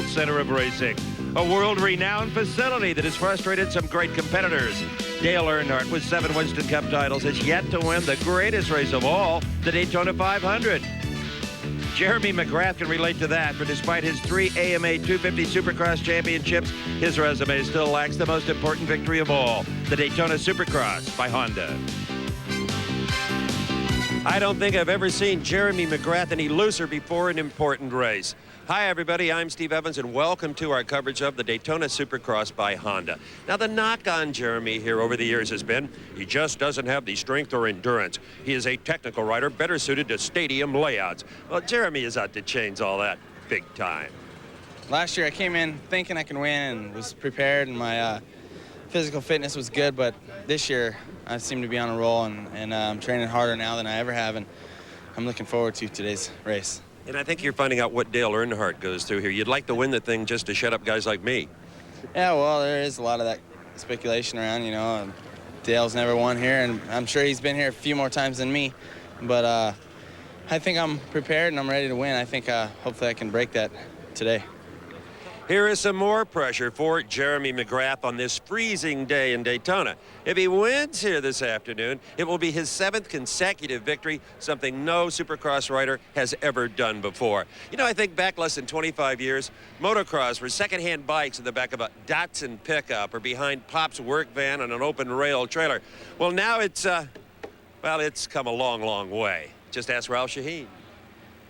epicenter of racing. A world-renowned facility that has frustrated some great competitors. Dale Earnhardt, with 7 Winston Cup titles, has yet to win the greatest race of all, the Daytona 500. Jeremy McGrath can relate to that, for despite his 3 AMA 250 Supercross championships, his resume still lacks the most important victory of all, the Daytona Supercross by Honda. I don't think I've ever seen Jeremy McGrath any looser before an important race. Hi, everybody. I'm Steve Evans, and welcome to our coverage of the Daytona Supercross by Honda. Now, the knock on Jeremy here over the years has been he just doesn't have the strength or endurance. He is a technical rider better suited to stadium layouts. Well, Jeremy is out to change all that big time. Last year, I came in thinking I can win and was prepared, and my physical fitness was good, but this year I seem to be on a roll, and I'm training harder now than I ever have, and I'm looking forward to today's race. And I think you're finding out what Dale Earnhardt goes through here. You'd like to win the thing just to shut up guys like me. Yeah, well, there is a lot of that speculation around, you know. Dale's never won here, and I'm sure he's been here a few more times than me. But I think I'm prepared and I'm ready to win. I think hopefully I can break that today. Here is some more pressure for Jeremy McGrath on this freezing day in Daytona. If he wins here this afternoon, it will be his 7th consecutive victory, something no Supercross rider has ever done before. You know, I think back less than 25 years, motocross were secondhand bikes in the back of a Datsun pickup or behind Pop's work van on an open rail trailer. Well, now it's come a long, long way. Just ask Ralph Sheheen.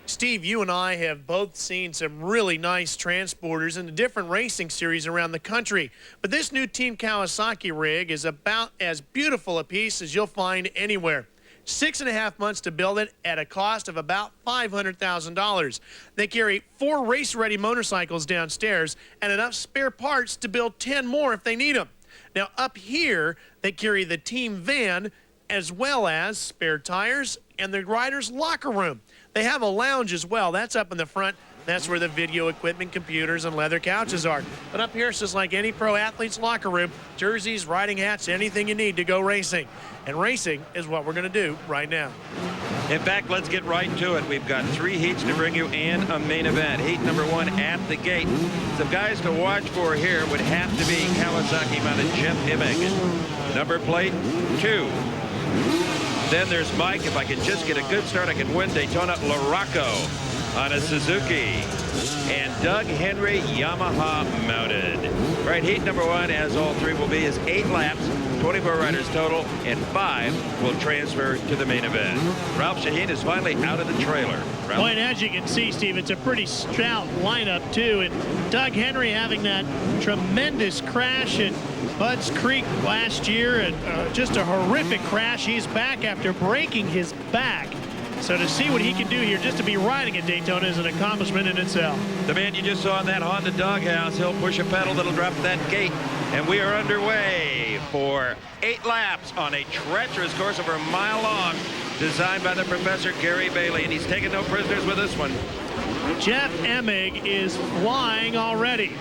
Steve, you and I have both seen some really nice transporters in the different racing series around the country. But this new Team Kawasaki rig is about as beautiful a piece as you'll find anywhere. 6.5 months to build it at a cost of about $500,000. They carry 4 race-ready motorcycles downstairs and enough spare parts to build 10 more if they need them. Now, up here, they carry the team van as well as spare tires and the rider's locker room. They have a lounge as well. That's up in the front. That's where the video equipment, computers, and leather couches are. But up here, it's just like any pro athlete's locker room. Jerseys, riding hats, anything you need to go racing. And racing is what we're going to do right now. In fact, let's get right to it. We've got 3 heats to bring you and a main event. Heat number 1 at the gate. Some guys to watch for here would have to be Kawasaki-mounted Jeff Immig. Number plate 2. Then there's Mike. If I can just get a good start, I can win Daytona. LaRocco on a Suzuki. And Doug Henry, Yamaha mounted. Right, heat number 1, as all 3 will be, is 8 laps, 24 riders total, and 5 will transfer to the main event. Ralph Sheheen is finally out of the trailer. Ralph? Well, and as you can see, Steve, it's a pretty stout lineup, too. And Doug Henry having that tremendous crash at Budds Creek last year, and just a horrific crash. He's back after breaking his back. So to see what he can do here, just to be riding at Daytona, is an accomplishment in itself. The man you just saw in that Honda doghouse, he'll push a pedal that'll drop that gate. And we are underway for 8 laps on a treacherous course over a mile long, designed by the Professor Gary Bailey. And he's taking no prisoners with this one. Jeff Immig is flying already.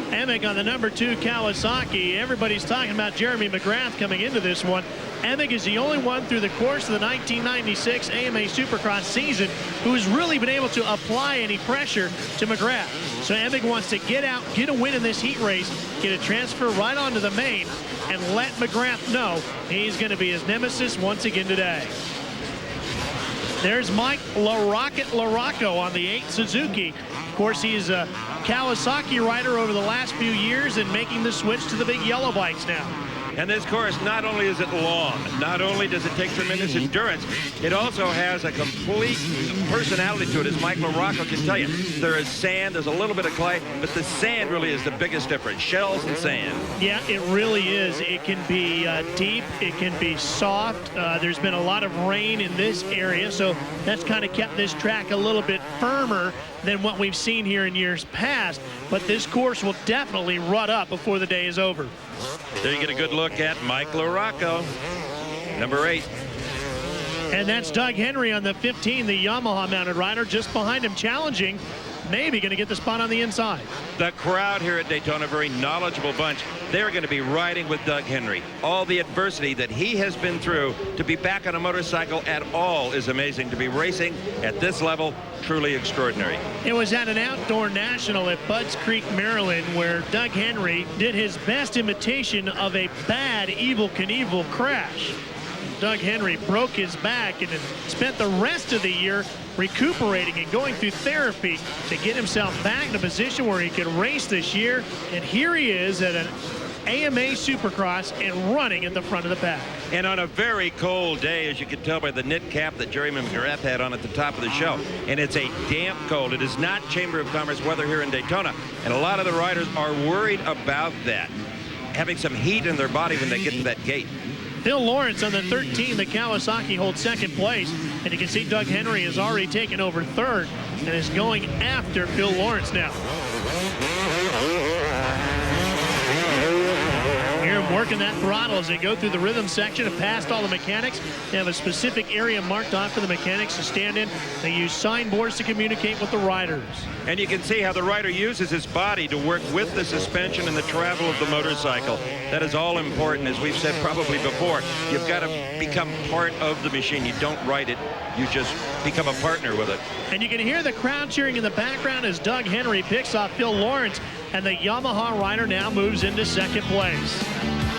Immig on the number 2 Kawasaki. Everybody's talking about Jeremy McGrath coming into this one. Immig is the only one through the course of the 1996 AMA Supercross season who has really been able to apply any pressure to McGrath. So Immig wants to get out, get a win in this heat race, get a transfer right onto the main, and let McGrath know he's going to be his nemesis once again today. There's Mike LaRocco on the 8 Suzuki. Of course, he's a Kawasaki rider over the last few years and making the switch to the big yellow bikes now. And this course, not only is it long, not only does it take tremendous endurance, it also has a complete personality to it, as Mike LaRocco can tell you. There is sand, there's a little bit of clay, but the sand really is the biggest difference, shells and sand. Yeah, it really is. It can be deep, it can be soft. There's been a lot of rain in this area, so that's kind of kept this track a little bit firmer than what we've seen here in years past. But this course will definitely rut up before the day is over. There you get a good look at Mike LaRocco, number 8. And that's Doug Henry on the 15, the Yamaha mounted rider. Just behind him challenging maybe going to get the spot on the inside. The crowd here at Daytona, a very knowledgeable bunch. They're going to be riding with Doug Henry. All the adversity that he has been through, to be back on a motorcycle at all is amazing. To be racing at this level, truly extraordinary. It was at an outdoor national at Budds Creek, Maryland, where Doug Henry did his best imitation of a bad Evel Knievel crash. Doug Henry broke his back and spent the rest of the year recuperating and going through therapy to get himself back in a position where he could race this year. And here he is at an AMA Supercross and running at the front of the pack. And on a very cold day, as you can tell by the knit cap that Jeremy McGrath had on at the top of the show. And it's a damp cold. It is not Chamber of Commerce weather here in Daytona. And a lot of the riders are worried about that, having some heat in their body when they get to that gate. Phil Lawrence on the 13, the Kawasaki holds second place. And you can see Doug Henry has already taken over third and is going after Phil Lawrence now. Here working that throttle as they go through the rhythm section and past all the mechanics. They have a specific area marked off for the mechanics to stand in. They use signboards to communicate with the riders. And you can see how the rider uses his body to work with the suspension and the travel of the motorcycle. That is all important, as we've said probably before. You've got to become part of the machine. You don't ride it, you just become a partner with it. And you can hear the crowd cheering in the background as Doug Henry picks off Phil Lawrence, and the Yamaha rider now moves into second place.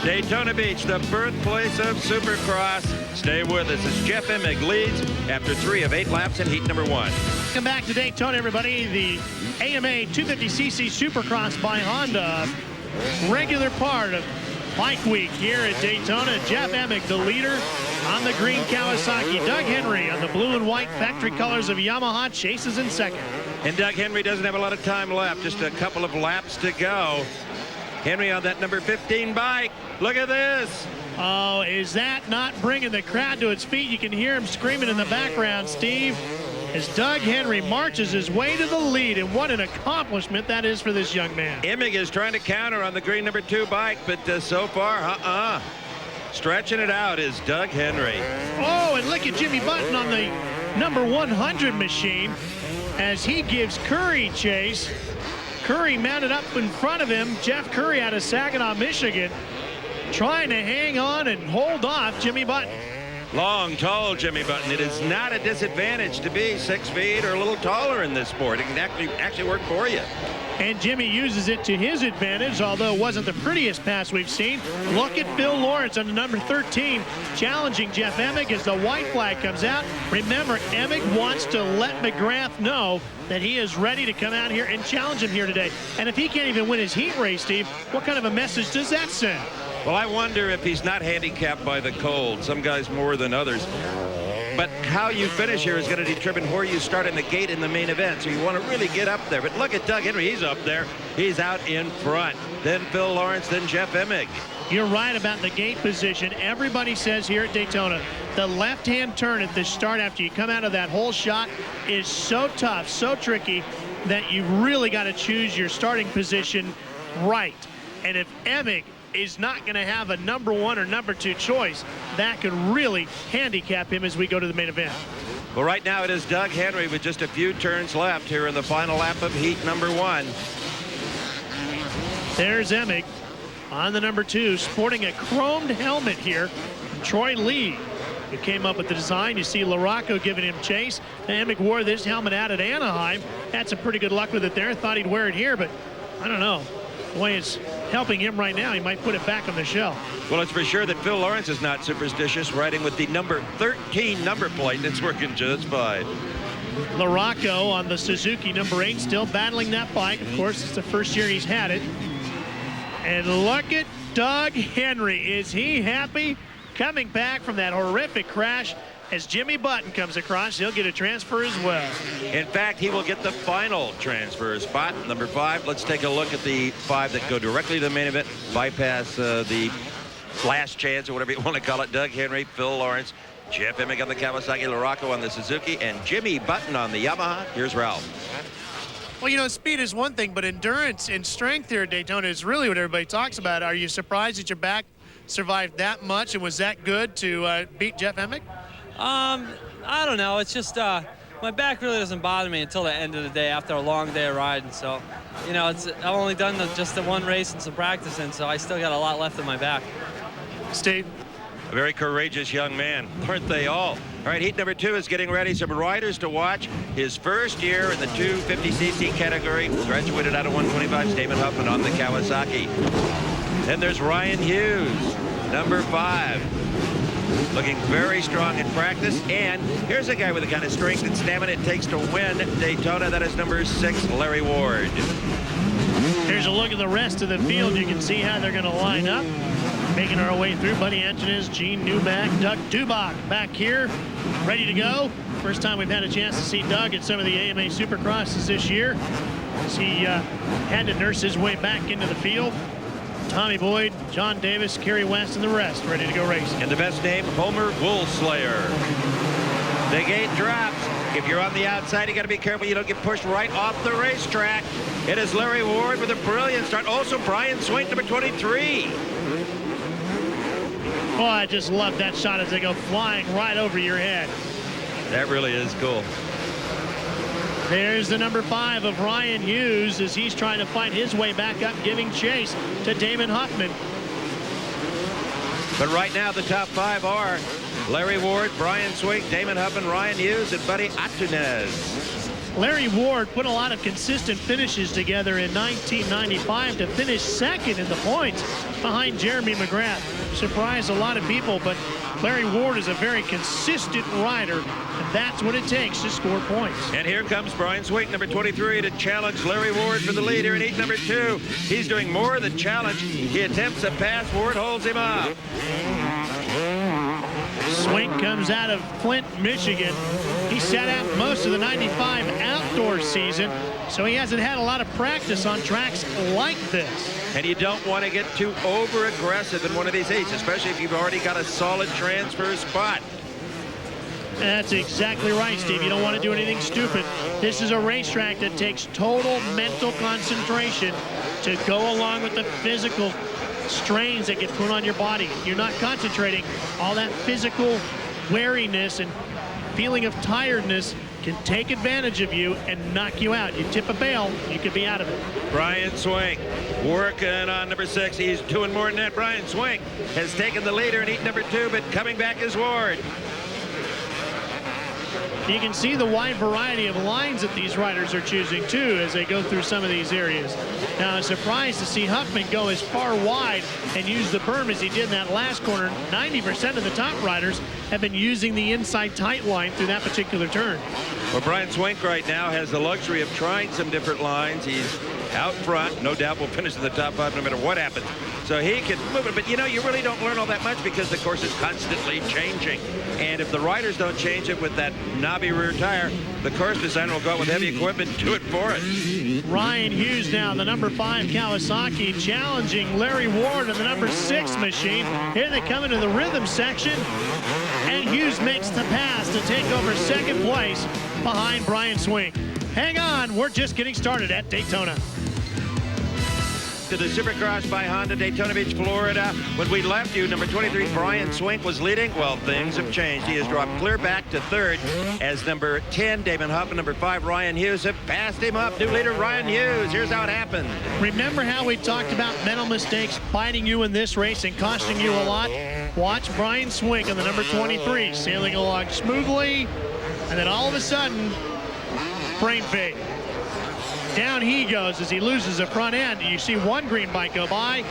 Daytona Beach, the birthplace of Supercross. Stay with us as Jeff Emig leads after 3 of 8 laps in heat number 1. Welcome back to Daytona, everybody. The AMA 250cc Supercross by Honda, regular part of Bike Week here at Daytona. Jeff Emig, the leader on the green Kawasaki. Doug Henry on the blue and white factory colors of Yamaha chases in second. And Doug Henry doesn't have a lot of time left, just a couple of laps to go. Henry on that number 15 bike. Look at this. Oh, is that not bringing the crowd to its feet? You can hear him screaming in the background, Steve, as Doug Henry marches his way to the lead. And what an accomplishment that is for this young man. Emig is trying to counter on the green number 2 bike, but so far, stretching it out is Doug Henry. Oh, and look at Jimmy Button on the number 100 machine as he gives Curry chase. Curry mounted up in front of him. Jeff Curry out of Saginaw, Michigan, trying to hang on and hold off Jimmy Button. Long, tall Jimmy Button. It is not a disadvantage to be 6 feet or a little taller in this sport. It can actually work for you. And Jimmy uses it to his advantage, although it wasn't the prettiest pass we've seen. Look at Phil Lawrence on the number 13, challenging Jeff Emig as the white flag comes out. Remember, Emig wants to let McGrath know that he is ready to come out here and challenge him here today. And if he can't even win his heat race, Steve, what kind of a message does that send? Well, I wonder if he's not handicapped by the cold. Some guys more than others. But how you finish here is going to determine where you start in the gate in the main event. So you want to really get up there. But look at Doug Henry. He's up there. He's out in front. Then Phil Lawrence, then Jeff Emig. You're right about the gate position. Everybody says here at Daytona, the left-hand turn at the start after you come out of that whole shot is so tough, so tricky, that you've really got to choose your starting position right. And if Emig is not going to have a number 1 or number 2 choice, that could really handicap him as we go to the main event. Well, right now it is Doug Henry with just a few turns left here in the final lap of heat number 1. There's Emig on the number 2, sporting a chromed helmet here. Troy Lee, who came up with the design. You see LaRocco giving him chase. Emig wore this helmet out at Anaheim. Had some pretty good luck with it there. Thought he'd wear it here, but I don't know. The way it's helping him right now, he might put it back on the shelf. Well, it's for sure that Phil Lawrence is not superstitious, riding with the number 13 number plate. It's working just fine. LaRocco on the Suzuki number 8, still battling that bike. Of course, it's the first year he's had it. And look at Doug Henry. Is he happy? Coming back from that horrific crash. As Jimmy Button comes across, he'll get a transfer as well. In fact, he will get the final transfer spot, number 5. Let's take a look at the 5 that go directly to the main event, bypass the last chance or whatever you want to call it. Doug Henry, Phil Lawrence, Jeff Emig on the Kawasaki, LaRocco on the Suzuki, and Jimmy Button on the Yamaha. Here's Ralph. Well, you know, speed is one thing, but endurance and strength here at Daytona is really what everybody talks about. Are you surprised that your back survived that much and was that good to beat Jeff Emig? I don't know. It's just My back really doesn't bother me until the end of the day after a long day of riding. So, you know, I've only done just the one race and some practicing, so I still got a lot left in my back. Steve? A very courageous young man, aren't they all? All right, heat number 2 is getting ready. Some riders to watch. His first year in the 250cc category. Graduated out of 125. Damon Huffman on the Kawasaki. Then there's Ryan Hughes, number 5. Looking very strong in practice. And here's a guy with the kind of strength and stamina it takes to win Daytona. That is number 6, Larry Ward. Here's a look at the rest of the field. You can see how they're going to line up. Making our way through, Buddy Antunes, Gene Newmack, Doug Dubach back here, ready to go. First time we've had a chance to see Doug at some of the AMA Supercrosses this year, as he had to nurse his way back into the field. Tommy Boyd, John Davis, Kerry West, and the rest ready to go racing. And the best name, Homer Woolslayer. The gate drops. If you're on the outside, you got to be careful you don't get pushed right off the racetrack. It is Larry Ward with a brilliant start. Also, Brian Swink, number 23. Oh, I just love that shot as they go flying right over your head. That really is cool. There's the number 5 of Ryan Hughes as he's trying to fight his way back up, giving chase to Damon Huffman. But right now, the top 5 are Larry Ward, Brian Swink, Damon Huffman, Ryan Hughes, and Buddy Antunes. Larry Ward put a lot of consistent finishes together in 1995 to finish second in the points behind Jeremy McGrath. Surprised a lot of people, but Larry Ward is a very consistent rider, and that's what it takes to score points. And here comes Brian Swink, number 23, to challenge Larry Ward for the lead here in heat number 2. He's doing more than challenge. He attempts a pass. Ward holds him up. Swink comes out of Flint, Michigan. He sat out most of the 95 outdoor season, so he hasn't had a lot of practice on tracks like this. And you don't want to get too over-aggressive in one of these heats, especially if you've already got a solid transfer spot. That's exactly right, Steve. You don't want to do anything stupid. This is a racetrack that takes total mental concentration to go along with the physical strains that get put on your body. You're not concentrating. All that physical weariness and feeling of tiredness can take advantage of you and knock you out. You tip a bail, you could be out of it. Brian Swink working on number 6. He's doing more than that. Brian Swink has taken the leader in heat number 2, but coming back is Ward. You can see the wide variety of lines that these riders are choosing too as they go through some of these areas. Now, I'm surprised to see Huffman go as far wide and use the berm as he did in that last corner. 90% of the top riders have been using the inside tight line through that particular turn. Well, Brian Swink right now has the luxury of trying some different lines. He's out front. No doubt will finish in the top 5 no matter what happens. So he can move it. But, you know, you really don't learn all that much because the course is constantly changing. And if the riders don't change it with that knobby rear tire, the course designer will go out with heavy equipment and do it for it. Ryan Hughes now, the number 5 Kawasaki, challenging Larry Ward in the number 6 machine. Here they come into the rhythm section. And Hughes makes the pass to take over second place behind Brian Swink. Hang on, we're just getting started at Daytona. To the Supercross by Honda, Daytona Beach, Florida. When we left you, number 23, Brian Swink was leading. Well, things have changed. He has dropped clear back to 3rd as number 10, Damon Huffman, number 5, Ryan Hughes have passed him up. New leader, Ryan Hughes. Here's how it happened. Remember how we talked about mental mistakes biting you in this race and costing you a lot? Watch Brian Swink on the number 23, sailing along smoothly, and then all of a sudden, brain fade. Down he goes as he loses the front end. You see one green bike go by.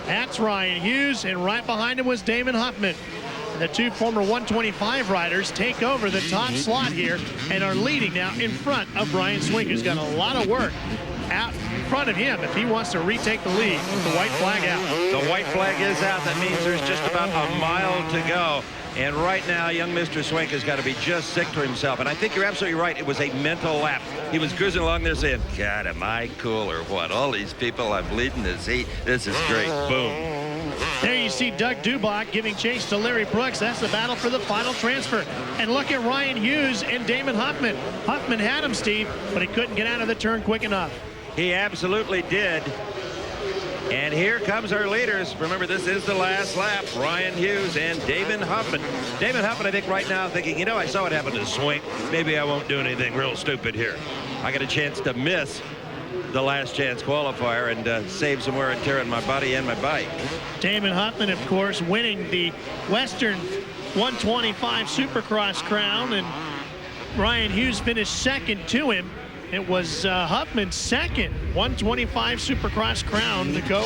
That's Ryan Hughes, and right behind him was Damon Huffman. And the 2 former 125 riders take over the top slot here and are leading now in front of Brian Swink, who's got a lot of work out in front of him if he wants to retake the lead with the white flag out. The white flag is out. That means there's just about a mile to go. And right now, young Mr. Swink has got to be just sick to himself. And I think you're absolutely right. It was a mental lapse. He was cruising along there saying, God, am I cool or what? All these people, I'm leading this heat. This is great. Boom. There you see Doug Dubach giving chase to Larry Brooks. That's the battle for the final transfer. And look at Ryan Hughes and Damon Huffman. Huffman had him, Steve, but he couldn't get out of the turn quick enough. He absolutely did. And here comes our leaders. Remember, this is the last lap. Ryan Hughes and Damon Huffman. Damon Huffman, I think right now thinking, you know, I saw what happened to Swink. Maybe I won't do anything real stupid here. I got a chance to miss the last chance qualifier and save some wear and tear on my body and my bike. Damon Huffman, of course, winning the Western 125 Supercross crown, and Ryan Hughes finished second to him. It was Huffman's second 125 Supercross crown to go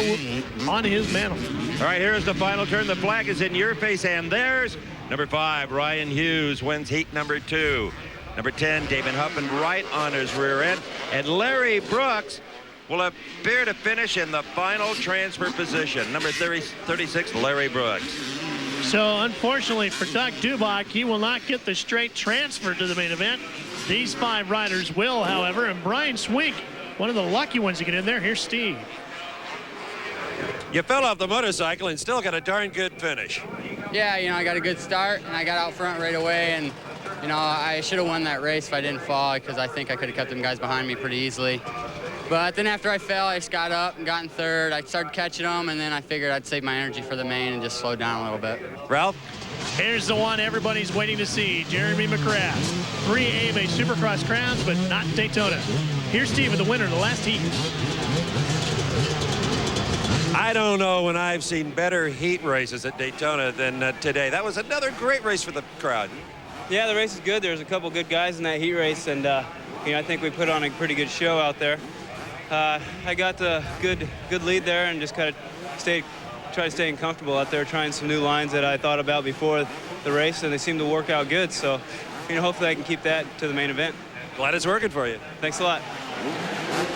on his mantle. All right, here's the final turn. The flag is in your face and theirs. Number 5, Ryan Hughes wins heat number 2. Number 10, Damon Huffman right on his rear end. And Larry Brooks will appear to finish in the final transfer position. Number 36, Larry Brooks. So unfortunately for Doug Dubach, he will not get the straight transfer to the main event. These 5 riders will, however, and Brian Swink, one of the lucky ones to get in there. Here's Steve. You fell off the motorcycle and still got a darn good finish. Yeah, you know, I got a good start and I got out front right away, and you know, I should have won that race if I didn't fall, because I think I could have kept them guys behind me pretty easily. But then after I fell, I just got up and got in third. I started catching them, and then I figured I'd save my energy for the main and just slow down a little bit. Ralph? Here's the one everybody's waiting to see, Jeremy McGrath. 3 AMA Supercross crowns, but not Daytona. Here's Steve with the winner of the last heat. I don't know when I've seen better heat races at Daytona than today. That was another great race for the crowd. Yeah, the race is good. There's a couple good guys in that heat race, and you know, I think we put on a pretty good show out there. I got a good lead there and just kind of try to stay comfortable out there, trying some new lines that I thought about before the race, and they seem to work out good. So, you know, hopefully I can keep that to the main event. Glad it's working for you. Thanks a lot.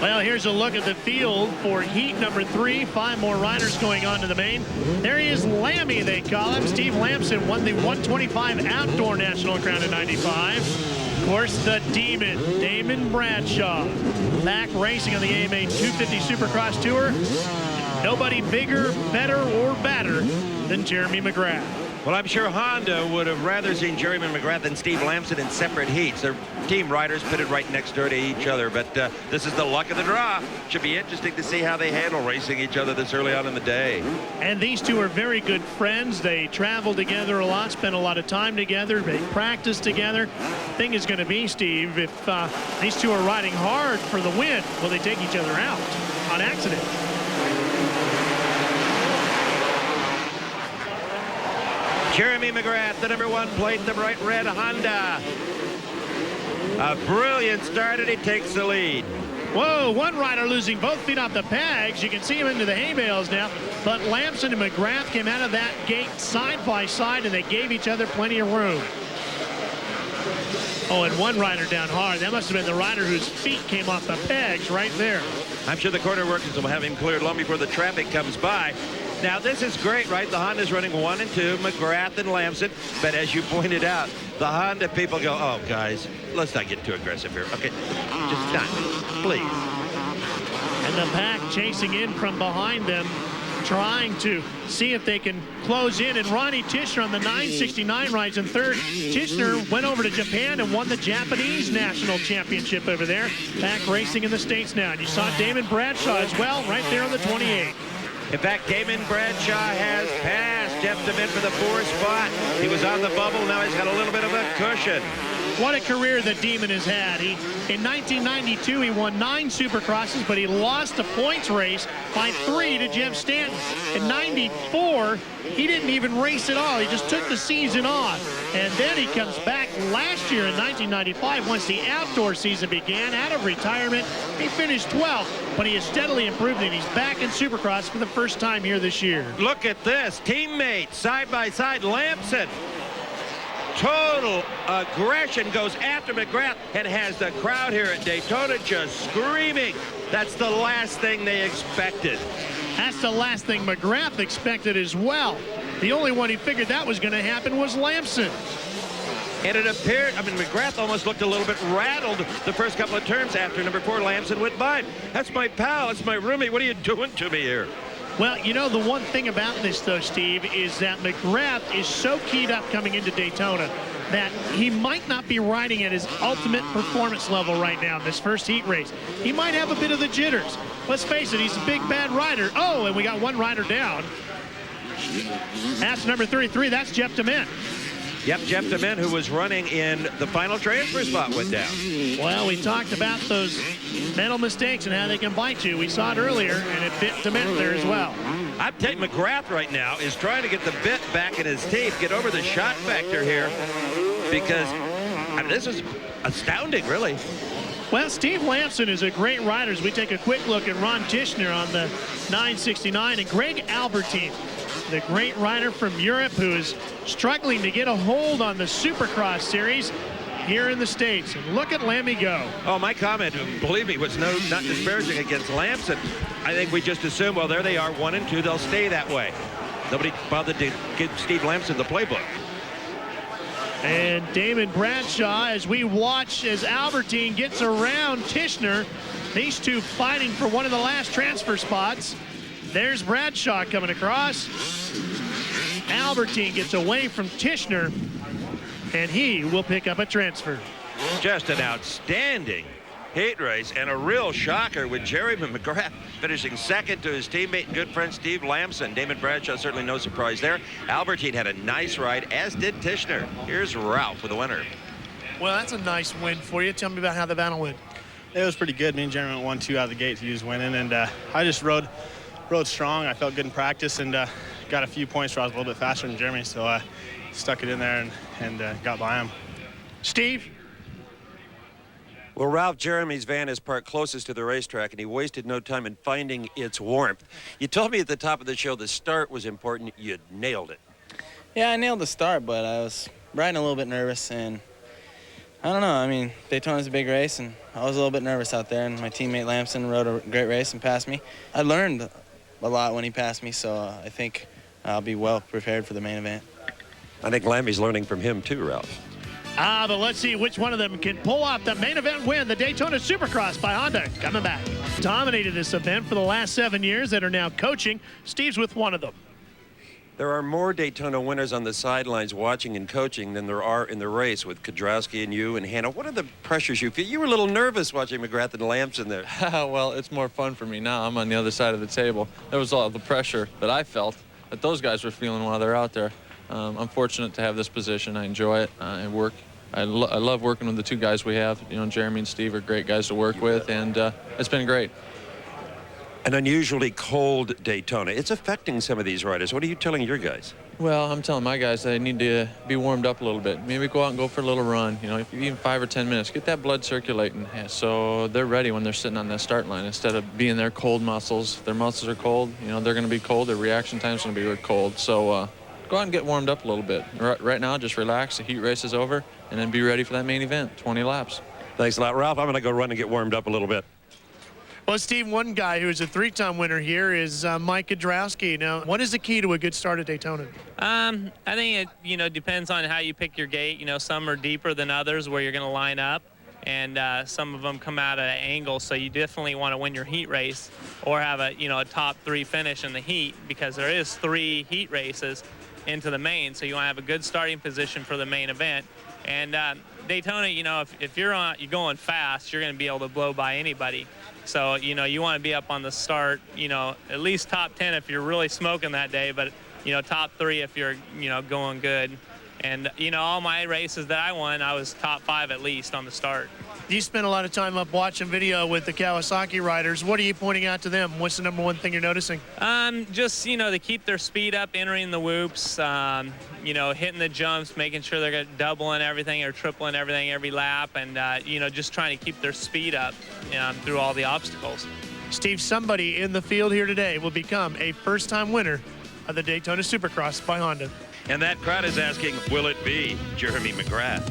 Well, here's a look at the field for heat number 3. 5 more riders going on to the main. There he is, Lammy, they call him. Steve Lamson won the 125 Outdoor National Crown in '95. Of course, the Demon, Damon Bradshaw, back racing on the AMA 250 Supercross Tour. Nobody bigger, better, or badder than Jeremy McGrath. Well, I'm sure Honda would have rather seen Jeremy McGrath than Steve Lamson in separate heats. They're team riders pitted right next door to each other, but this is the luck of the draw. Should be interesting to see how they handle racing each other this early on in the day. And these two are very good friends. They travel together a lot, spend a lot of time together, they practice together. Thing is going to be, Steve, if these two are riding hard for the win, will they take each other out on accident? Jeremy McGrath, the number 1 plate, the bright red Honda. A brilliant start, and he takes the lead. Whoa, one rider losing both feet off the pegs. You can see him into the hay bales now. But Lamson and McGrath came out of that gate side by side, and they gave each other plenty of room. Oh, and one rider down hard. That must have been the rider whose feet came off the pegs right there. I'm sure the corner workers will have him cleared long before the traffic comes by. Now, this is great, right? The Honda's running 1 and 2, McGrath and Lamson. But as you pointed out, the Honda people go, oh, guys, let's not get too aggressive here. Okay, just not, please. And the pack chasing in from behind them, trying to see if they can close in. And Ronnie Tishner on the 969 rides in third. Tishner went over to Japan and won the Japanese National Championship over there. Back racing in the States now. And you saw Damon Bradshaw as well, right there on the 28. In fact, Damon Bradshaw has passed Jeff DeMint for the 4th spot. He was on the bubble. Now he's got a little bit of a cushion. What a career that Demon has had. In 1992, he won 9 Supercrosses, but he lost a points race by 3 to Jeff Stanton. In 94, he didn't even race at all. He just took the season off. And then he comes back last year in 1995, once the outdoor season began, out of retirement. He finished 12th, but he has steadily improved, and he's back in Supercross for the first time here this year. Look at this. Teammates side by side. Lamson. Total aggression, goes after McGrath and has the crowd here at Daytona just screaming. That's the last thing they expected. That's the last thing McGrath expected as well. The only one he figured that was going to happen was Lamson. And it appeared, I mean, McGrath almost looked a little bit rattled the first couple of turns after number 4 Lamson went by. That's my pal, that's my roommate. What are you doing to me here? Well, you know, the one thing about this, though, Steve, is that McGrath is so keyed up coming into Daytona that he might not be riding at his ultimate performance level right now in this first heat race. He might have a bit of the jitters. Let's face it, he's a big, bad rider. Oh, and we got one rider down. That's number 33. That's Jeff DeMint. Yep, Jeff DeMint, who was running in the final transfer spot, went down. Well, we talked about those mental mistakes and how they can bite you. We saw it earlier, and it bit DeMint there as well. I'm telling McGrath right now is trying to get the bit back in his teeth, get over the shot factor here, because I mean, this is astounding, really. Well, Steve Lamson is a great rider as we take a quick look at Ron Tishner on the 969, and Greg Albertine, the great rider from Europe who is struggling to get a hold on the Supercross series here in the States. And look at Lammy go. Oh, my comment, believe me, was not disparaging against Lamson. I think we just assume, well, there they are, 1 and 2, they'll stay that way. Nobody bothered to give Steve Lamson the playbook. And Damon Bradshaw, as we watch as Albertine gets around Tishner, these two fighting for one of the last transfer spots. There's Bradshaw coming across. Albertine gets away from Tishner, and he will pick up a transfer. Just an outstanding heat race and a real shocker with Jeremy McGrath finishing second to his teammate and good friend Steve Lamson. Damon Bradshaw, certainly no surprise there. Albertine had a nice ride, as did Tishner. Here's Ralph with the winner. Well, that's a nice win for you. Tell me about how the battle went. It was pretty good. Me and Jeremy went 1-2 out of the gate. He was winning, and I just rode strong. I felt good in practice, and got a few points where I was a little bit faster than Jeremy, so I stuck it in there and got by him. Steve? Well, Ralph, Jeremy's van is parked closest to the racetrack, and he wasted no time in finding its warmth. You told me at the top of the show the start was important. You nailed it. Yeah, I nailed the start, but I was riding a little bit nervous, and I don't know. I mean, Daytona's a big race, and I was a little bit nervous out there, and my teammate Lamson rode a great race and passed me. I learned a lot when he passed me, so I think I'll be well prepared for the main event. I think Lammy's learning from him too, Ralph. But let's see which one of them can pull off the main event win, the Daytona Supercross by Honda. Coming back. Dominated this event for the last 7 years that are now coaching. Steve's with one of them. There are more Daytona winners on the sidelines watching and coaching than there are in the race with Kudrowski and you and Hannah. What are the pressures you feel? You were a little nervous watching McGrath and Lamson there. Well, it's more fun for me now. I'm on the other side of the table. There was all the pressure that I felt that those guys were feeling while they're out there. I'm fortunate to have this position. I enjoy it. I love working with the two guys we have. You know, Jeremy and Steve are great guys to work with, and it's been great. An unusually cold Daytona. It's affecting some of these riders. What are you telling your guys? Well, I'm telling my guys they need to be warmed up a little bit. Maybe go out and go for a little run, you know, even 5 or 10 minutes. Get that blood circulating so they're ready when they're sitting on that start line instead of being their cold muscles. Their muscles are cold. You know, they're going to be cold. Their reaction time's going to be cold. So go out and get warmed up a little bit. Right now, just relax. The heat race is over, and then be ready for that main event, 20 laps. Thanks a lot, Ralph. I'm going to go run and get warmed up a little bit. Well, Steve, one guy who is a 3-time winner here is Mike Kudrowski. Now, what is the key to a good start at Daytona? I think it, depends on how you pick your gate. You know, some are deeper than others where you're going to line up, and some of them come out at an angle. So you definitely want to win your heat race or have a top 3 finish in the heat, because there is 3 heat races into the main. So you want to have a good starting position for the main event. And Daytona, if you're going fast, you're going to be able to blow by anybody. So, you want to be up on the start, at least top 10 if you're really smoking that day, but, top 3 if you're, going good. And, all my races that I won, I was top 5 at least on the start. You spend a lot of time up watching video with the Kawasaki riders. What are you pointing out to them? What's the number one thing you're noticing? Just, to keep their speed up, entering the whoops, hitting the jumps, making sure they're doubling everything or tripling everything every lap, and, just trying to keep their speed up through all the obstacles. Steve, somebody in the field here today will become a first-time winner of the Daytona Supercross by Honda. And that crowd is asking, will it be Jeremy McGrath?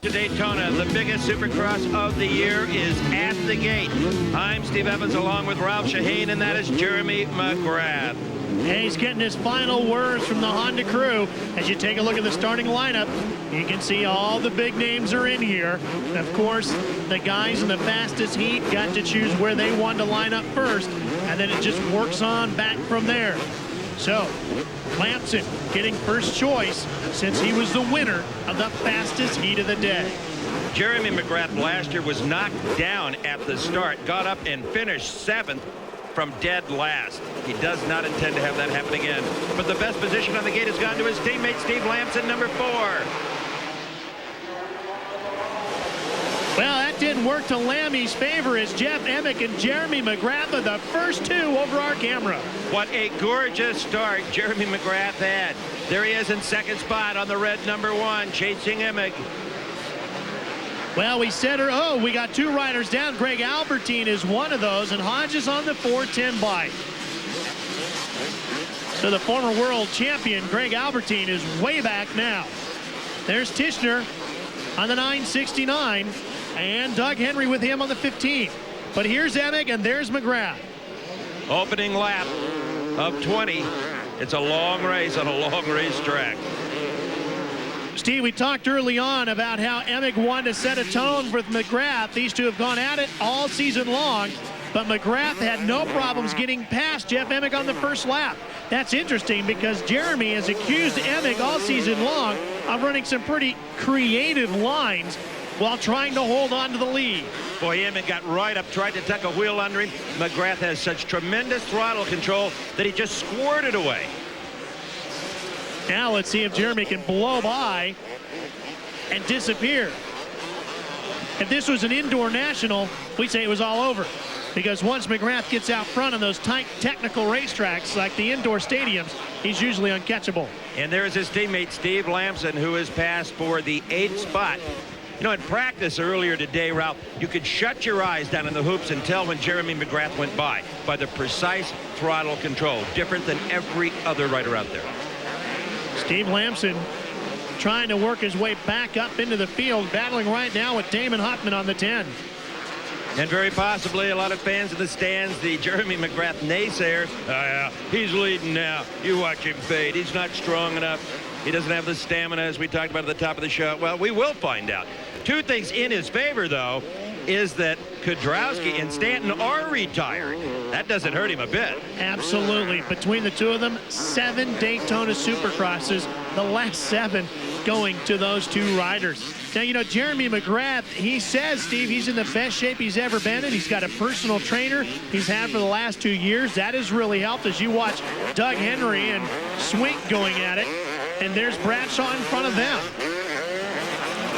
To Daytona, the biggest Supercross of the year is at the gate. I'm Steve Evans along with Ralph Sheheen, and that is Jeremy McGrath. And he's getting his final words from the Honda crew. As you take a look at the starting lineup, you can see all the big names are in here. And of course, the guys in the fastest heat got to choose where they wanted to line up first, and then it just works on back from there. So, Lamson getting first choice since he was the winner of the fastest heat of the day. Jeremy McGrath last year was knocked down at the start, got up and finished 7th from dead last. He does not intend to have that happen again. But the best position on the gate has gone to his teammate Steve Lamson, number 4. Well, that didn't work to Lammy's favor as Jeff Emick and Jeremy McGrath are the first 2 over our camera. What a gorgeous start Jeremy McGrath had. There he is in 2nd spot on the red number 1, chasing Emick. Well, we said, we got 2 riders down. Greg Albertine is one of those, and Hodges on the 410 bike. So the former world champion, Greg Albertine, is way back now. There's Tishner on the 969, and Doug Henry with him on the 15. But here's Emick, and there's McGrath. Opening lap of 20. It's a long race on a long racetrack. Steve, we talked early on about how Emick wanted to set a tone with McGrath. These 2 have gone at it all season long, but McGrath had no problems getting past Jeff Emick on the first lap. That's interesting because Jeremy has accused Emick all season long of running some pretty creative lines while trying to hold on to the lead. Boy, Emick got right up, tried to tuck a wheel under him. McGrath has such tremendous throttle control that he just squirted away. Now let's see if Jeremy can blow by and disappear. If this was an indoor national, we'd say it was all over. Because once McGrath gets out front on those tight technical racetracks like the indoor stadiums, he's usually uncatchable. And there's his teammate Steve Lamson, who has passed for the 8th spot. You know, in practice earlier today, Ralph, you could shut your eyes down in the hoops and tell when Jeremy McGrath went by the precise throttle control, different than every other rider out there. Steve Lamson trying to work his way back up into the field, battling right now with Damon Huffman on the 10. And very possibly a lot of fans in the stands, the Jeremy McGrath naysayers. He's leading now. You watch him fade. He's not strong enough. He doesn't have the stamina, as we talked about at the top of the show. Well, we will find out. 2 things in his favor, though, is that Kudrowski and Stanton are retired. That doesn't hurt him a bit. Absolutely. Between the 2 of them, 7 Daytona Supercrosses, the last 7 going to those 2 riders. Now, you know, Jeremy McGrath, he says, Steve, he's in the best shape he's ever been in. He's got a personal trainer he's had for the last 2 years. That has really helped as you watch Doug Henry and Swink going at it. And there's Bradshaw in front of them.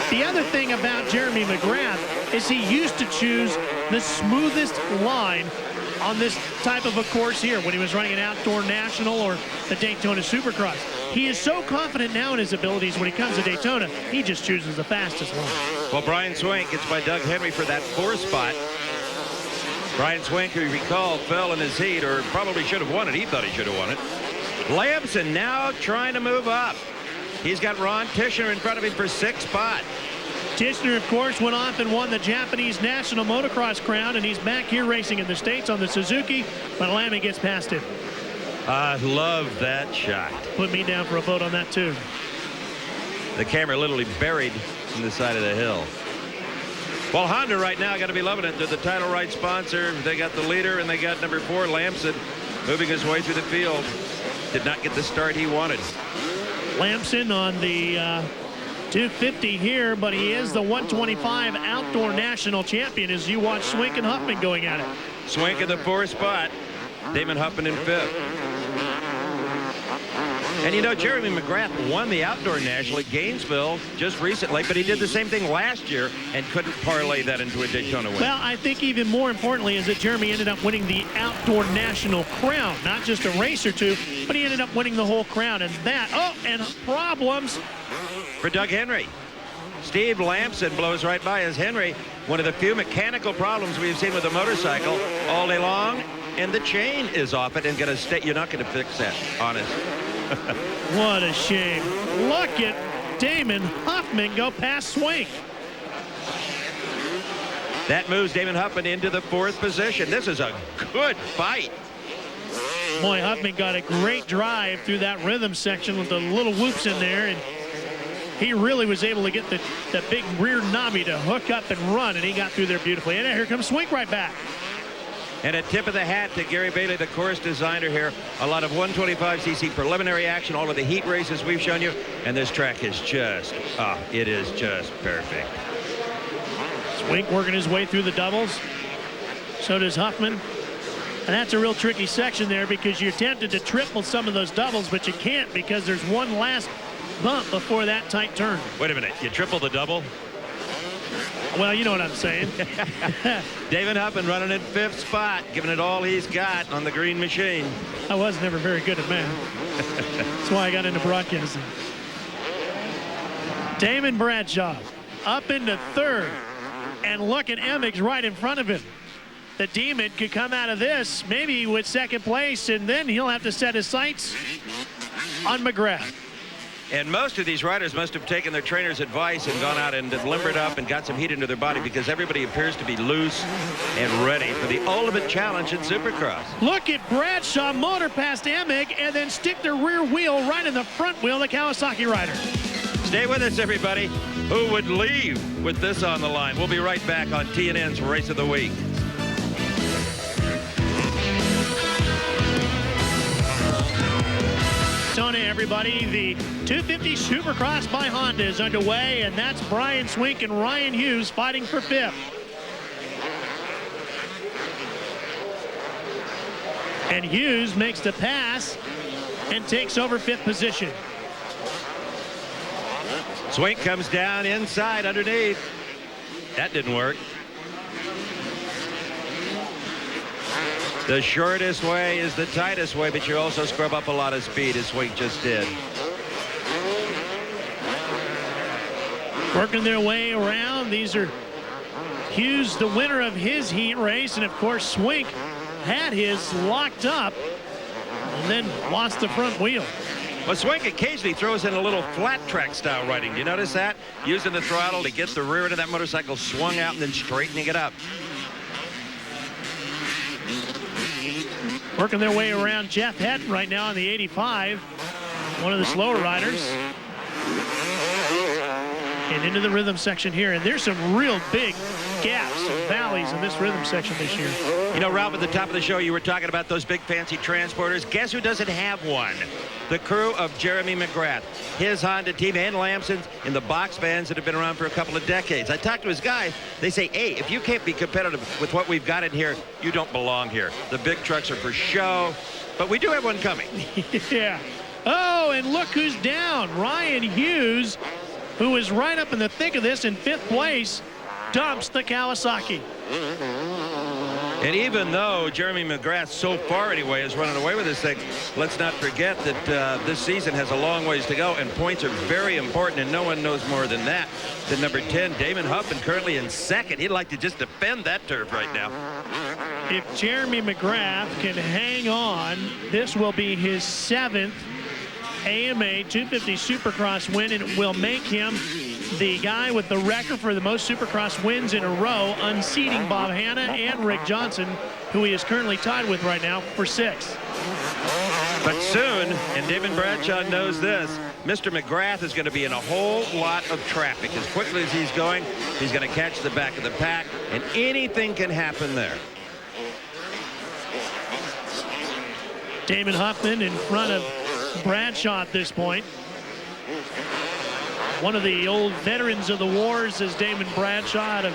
The other thing about Jeremy McGrath is he used to choose the smoothest line on this type of a course here when he was running an outdoor national or the Daytona Supercross. He is so confident now in his abilities when he comes to Daytona, he just chooses the fastest line. Well, Brian Swank gets by Doug Henry for that 4th spot. Brian Swank, who you recall, fell in his heat, or probably should have won it. He thought he should have won it. Lamson now trying to move up. He's got Ron Tishner in front of him for 6th spot. Tishner, of course, went off and won the Japanese National Motocross crown, and he's back here racing in the States on the Suzuki, but Lammy gets past him. I love that shot. Put me down for a vote on that, too. The camera literally buried in the side of the hill. Well, Honda right now got to be loving it. They're the title right sponsor. They got the leader, and they got number 4, Lamson, moving his way through the field. Did not get the start he wanted. Lamson on the 250 here, but he is the 125 outdoor national champion as you watch Swink and Huffman going at it. Swink in the 4th spot. Damon Huffman in 5th. And you know, Jeremy McGrath won the outdoor national at Gainesville just recently, but he did the same thing last year and couldn't parlay that into a Daytona win. Well, I think even more importantly is that Jeremy ended up winning the outdoor national crown, not just a race or 2, but he ended up winning the whole crown. And that, and problems for Doug Henry. Steve Lamson blows right by as Henry, one of the few mechanical problems we've seen with a motorcycle all day long, and the chain is off it and gonna stay. You're not gonna fix that, honest. What a shame. Look at Damon Huffman go past Swink. That moves Damon Huffman into the 4th position. This is a good fight. Boy, Huffman got a great drive through that rhythm section with the little whoops in there, and he really was able to get the big rear knobby to hook up and run, and he got through there beautifully. And here comes Swink right back. And a tip of the hat to Gary Bailey, the course designer here. A lot of 125cc preliminary action, all of the heat races we've shown you. And this track is just, it is just perfect. Swink working his way through the doubles. So does Huffman. And that's a real tricky section there because you're tempted to triple some of those doubles, but you can't because there's one last bump before that tight turn. Wait a minute, you triple the double? Well, you know what I'm saying. David Huffman running in 5th spot, giving it all he's got on the green machine. I was never very good at math. That's why I got into broadcasting. Damon Bradshaw up into 3rd. And look at Emmig's right in front of him. The Demon could come out of this maybe with 2nd place, and then he'll have to set his sights on McGrath. And most of these riders must have taken their trainer's advice and gone out and limbered up and got some heat into their body because everybody appears to be loose and ready for the ultimate challenge in Supercross. Look at Bradshaw motor past Emig and then stick their rear wheel right in the front wheel of the Kawasaki rider. Stay with us, everybody. Who would leave with this on the line? We'll be right back on TNN's Race of the Week. Daytona, everybody. The 250 Supercross by Honda is underway, and that's Brian Swink and Ryan Hughes fighting for 5th. And Hughes makes the pass and takes over 5th position. Swink comes down inside underneath. That didn't work. The shortest way is the tightest way, but you also scrub up a lot of speed, as Swink just did. Working their way around. These are Hughes, the winner of his heat race, and of course Swink had his locked up and then lost the front wheel. Well, Swink occasionally throws in a little flat track style riding. Do you notice that? Using the throttle to get the rear end of that motorcycle swung out and then straightening it up. Working their way around Jeff Hetton right now on the 85, one of the slower riders. And into the rhythm section here. And there's some real big gaps and valleys in this rhythm section this year. You know, Ralph, at the top of the show, you were talking about those big fancy transporters. Guess who doesn't have one? The crew of Jeremy McGrath. His Honda team and Lamson's in the box vans that have been around for a couple of decades. I talked to his guys. They say, hey, if you can't be competitive with what we've got in here, you don't belong here. The big trucks are for show, but we do have one coming. Yeah. Oh, and look who's down. Ryan Hughes, who is right up in the thick of this in 5th place, dumps the Kawasaki. And even though Jeremy McGrath, so far anyway, is running away with this thing, let's not forget that this season has a long ways to go, and points are very important, and no one knows more than that than number 10, Damon Huffman, currently in 2nd. He'd like to just defend that turf right now. If Jeremy McGrath can hang on, this will be his 7th AMA 250 Supercross win, and it will make him the guy with the record for the most Supercross wins in a row, unseating Bob Hanna and Rick Johnson, who he is currently tied with right now for 6th. But soon, and David Bradshaw knows this, Mr. McGrath is going to be in a whole lot of traffic. As quickly as he's going, he's going to catch the back of the pack, and anything can happen there. Damon Huffman in front of Bradshaw at this point. One of the old veterans of the wars is Damon Bradshaw out of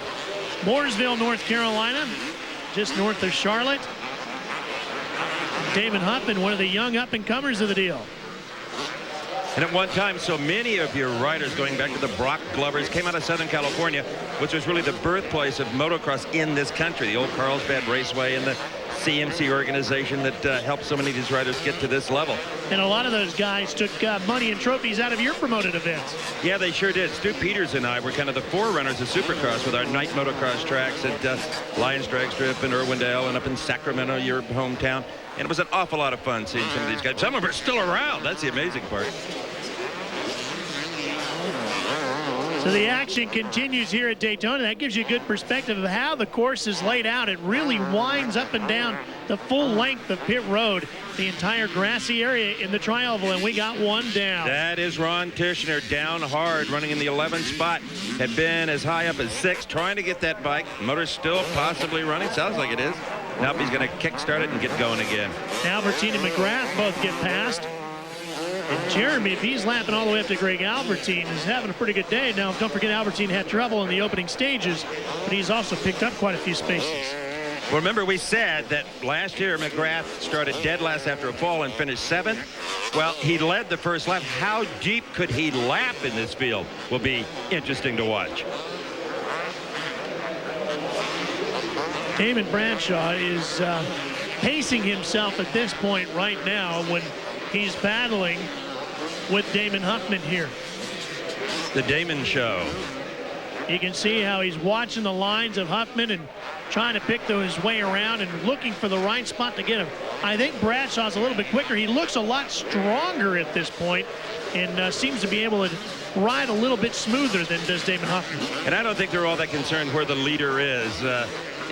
Mooresville, North Carolina, just north of Charlotte. Damon Huffman, one of the young up-and-comers of the deal. And at one time, so many of your riders, going back to the Brock Glovers, came out of Southern California, which was really the birthplace of motocross in this country. The old Carlsbad Raceway and the CMC organization that helped so many of these riders get to this level. And a lot of those guys took money and trophies out of your promoted events. Yeah, they sure did. Stu Peters and I were kind of the forerunners of Supercross with our night motocross tracks at Lions Drag Strip in Irwindale and up in Sacramento, your hometown. And it was an awful lot of fun seeing some of these guys. Some of them are still around. That's the amazing part. So the action continues here at Daytona. That gives you a good perspective of how the course is laid out. It really winds up and down the full length of pit road, the entire grassy area in the tri-oval, and we got one down. That is Ron Tishner down hard, running in the 11th spot. Had been as high up as 6, trying to get that bike. Motor's still possibly running. Sounds like it is. Nope, he's going to kick-start it and get going again. Albertine and McGrath both get past. And Jeremy, if he's lapping all the way up to Greg Albertine, is having a pretty good day. Now, don't forget Albertine had trouble in the opening stages, but he's also picked up quite a few spaces. Well, remember we said that last year McGrath started dead last after a fall and finished 7th. Well, he led the first lap. How deep could he lap in this field will be interesting to watch. Damon Bradshaw is pacing himself at this point right now when he's battling with Damon Huffman here. The Damon Show. You can see how he's watching the lines of Huffman and trying to pick his way around and looking for the right spot to get him. I think Bradshaw's a little bit quicker. He looks a lot stronger at this point and seems to be able to ride a little bit smoother than does Damon Huffman. And I don't think they're all that concerned where the leader is.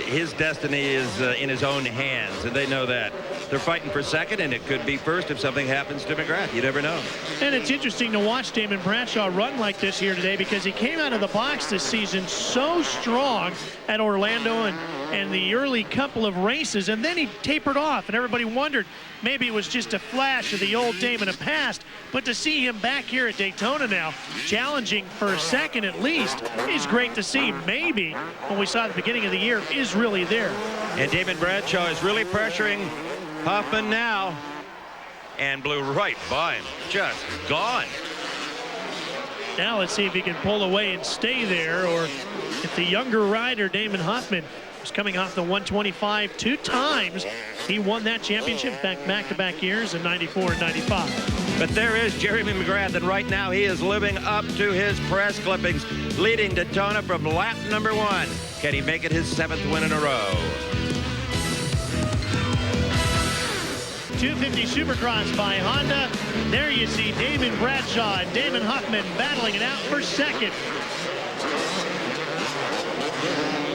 His destiny is in his own hands, and they know that. They're fighting for second, and it could be first if something happens to McGrath. You never know. And it's interesting to watch Damon Bradshaw run like this here today because he came out of the box this season so strong at Orlando and the early couple of races, and then he tapered off, and everybody wondered maybe it was just a flash of the old Damon of past. But to see him back here at Daytona now, challenging for a second at least, is great to see. Maybe what we saw at the beginning of the year is really there. And Damon Bradshaw is really pressuring Huffman now, and blew right by him. Just gone. Now let's see if he can pull away and stay there, or if the younger rider, Damon Huffman, was coming off the 125 2 times. He won that championship back-to-back years in 94 and 95. But there is Jeremy McGrath, and right now he is living up to his press clippings, leading Daytona from lap number 1. Can he make it his 7th win in a row? 250 Supercross by Honda. There you see Damon Bradshaw and Damon Huffman battling it out for second.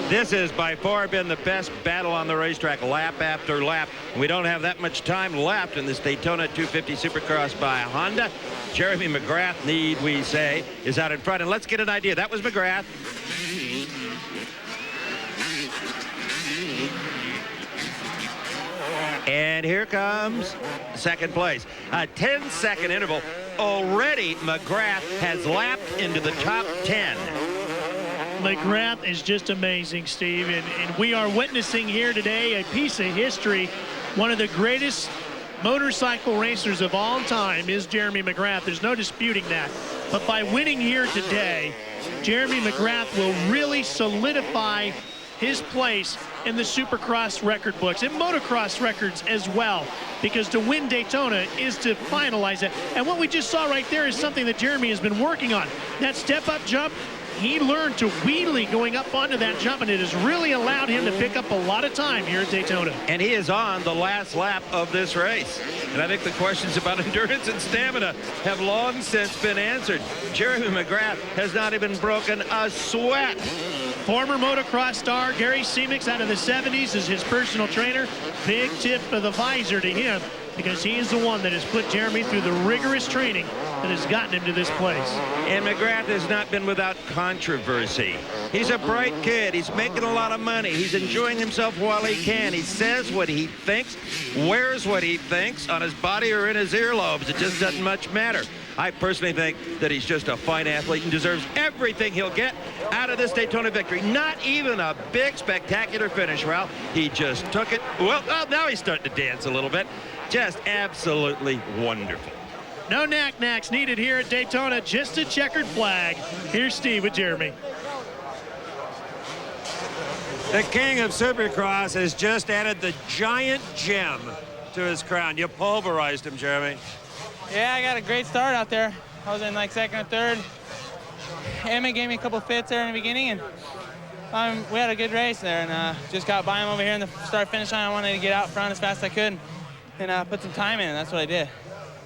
This has by far been the best battle on the racetrack, lap after lap. We don't have that much time left in this Daytona 250 Supercross by Honda. Jeremy McGrath, need we say, is out in front. And let's get an idea. That was McGrath. And here comes second place. A 10-second interval. Already McGrath has lapped into the top 10. McGrath is just amazing, Steve, and we are witnessing here today a piece of history. One of the greatest motorcycle racers of all time is Jeremy McGrath. There's no disputing that. But by winning here today, Jeremy McGrath will really solidify his place in the Supercross record books and motocross records as well, because to win Daytona is to finalize it. And what we just saw right there is something that Jeremy has been working on. That step-up jump, he learned to wheelie going up onto that jump, and it has really allowed him to pick up a lot of time here at Daytona. And he is on the last lap of this race. And I think the questions about endurance and stamina have long since been answered. Jeremy McGrath has not even broken a sweat. Former motocross star Gary Semix out of the 70s is his personal trainer. Big tip of the visor to him, because he is the one that has put Jeremy through the rigorous training that has gotten him to this place. And McGrath has not been without controversy. He's a bright kid. He's making a lot of money. He's enjoying himself while he can. He says what he thinks, wears what he thinks on his body or in his earlobes. It just doesn't much matter. I personally think that he's just a fine athlete and deserves everything he'll get out of this Daytona victory. Not even a big, spectacular finish, Ralph. He just took it. Well, now he's starting to dance a little bit. Just absolutely wonderful. No knack-knacks needed here at Daytona, just a checkered flag. Here's Steve with Jeremy. The king of Supercross has just added the giant gem to his crown. You pulverized him, Jeremy. Yeah, I got a great start out there. I was in like second or third. Emmett gave me a couple fits there in the beginning, and we had a good race there, and just got by him over here in the start-finish line. I wanted to get out front as fast as I could and put some time in, and that's what I did.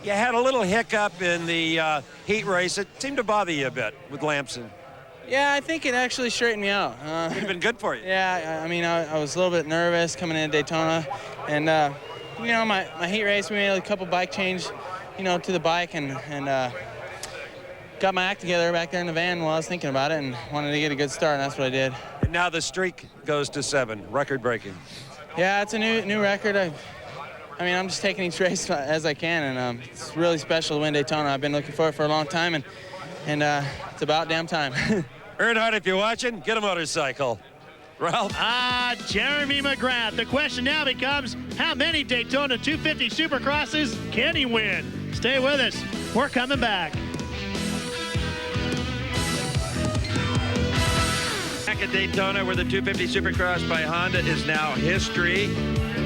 You had a little hiccup in the heat race. It seemed to bother you a bit with Lamson. Yeah, I think it actually straightened me out. It would have been good for you. Yeah, I mean, I was a little bit nervous coming into Daytona, and you know, my heat race, we made a couple bike change, you know, to the bike, and got my act together back there in the van while I was thinking about it, and wanted to get a good start, and that's what I did. And now the streak goes to 7, record-breaking. Yeah, it's a new record. I mean, I'm just taking each race as I can, and it's really special to win Daytona. I've been looking for it for a long time, and it's about damn time. Earnhardt, if you're watching, get a motorcycle. Ralph? Jeremy McGrath. The question now becomes, how many Daytona 250 Supercrosses can he win? Stay with us. We're coming back. Back at Daytona, where the 250 Supercross by Honda is now history.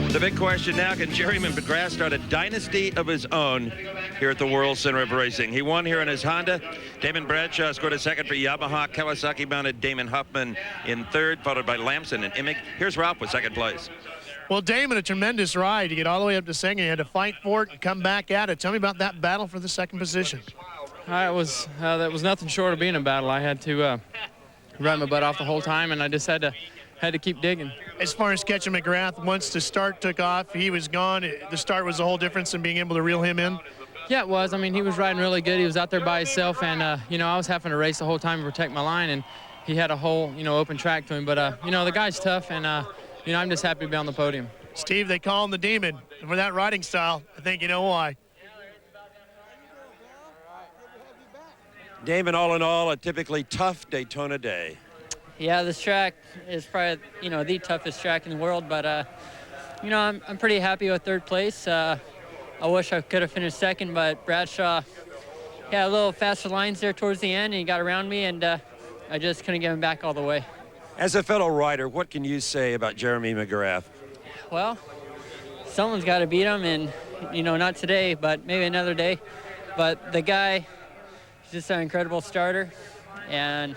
The big question now, can Jeremy McGrath start a dynasty of his own here at the World Center of Racing? He won here in his Honda. Damon Bradshaw scored a second for Yamaha. Kawasaki mounted Damon Huffman in third, followed by Lamson and Emig. Here's Ralph with second place. Well, Damon, a tremendous ride to get all the way up to second. He had to fight for it and come back at it. Tell me about that battle for the second position. That was nothing short of being a battle. I had to run my butt off the whole time, and I just had to keep digging. As far as catching McGrath, once the start took off, he was gone. The start was a whole difference in being able to reel him in. Yeah, it was. I mean, he was riding really good. He was out there by himself, and I was having to race the whole time to protect my line, and he had a whole open track to him. But the guy's tough, and I'm just happy to be on the podium. Steve, they call him the Demon, and for that riding style, I think you know why. Damon, all in all, a typically tough Daytona day. Yeah, this track is probably, the toughest track in the world, but, I'm pretty happy with third place. I wish I could have finished second, but Bradshaw had a little faster lines there towards the end, and he got around me, and I just couldn't get him back all the way. As a fellow rider, what can you say about Jeremy McGrath? Well, someone's got to beat him, and, not today, but maybe another day. But the guy is just an incredible starter, and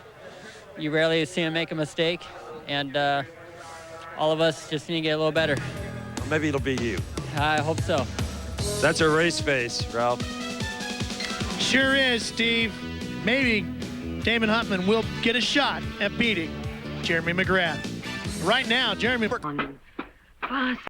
you rarely see him make a mistake, and all of us just need to get a little better. Maybe it'll be you. I hope so. That's a race face, Ralph. Sure is, Steve. Maybe Damon Huffman will get a shot at beating Jeremy McGrath. Right now, Jeremy...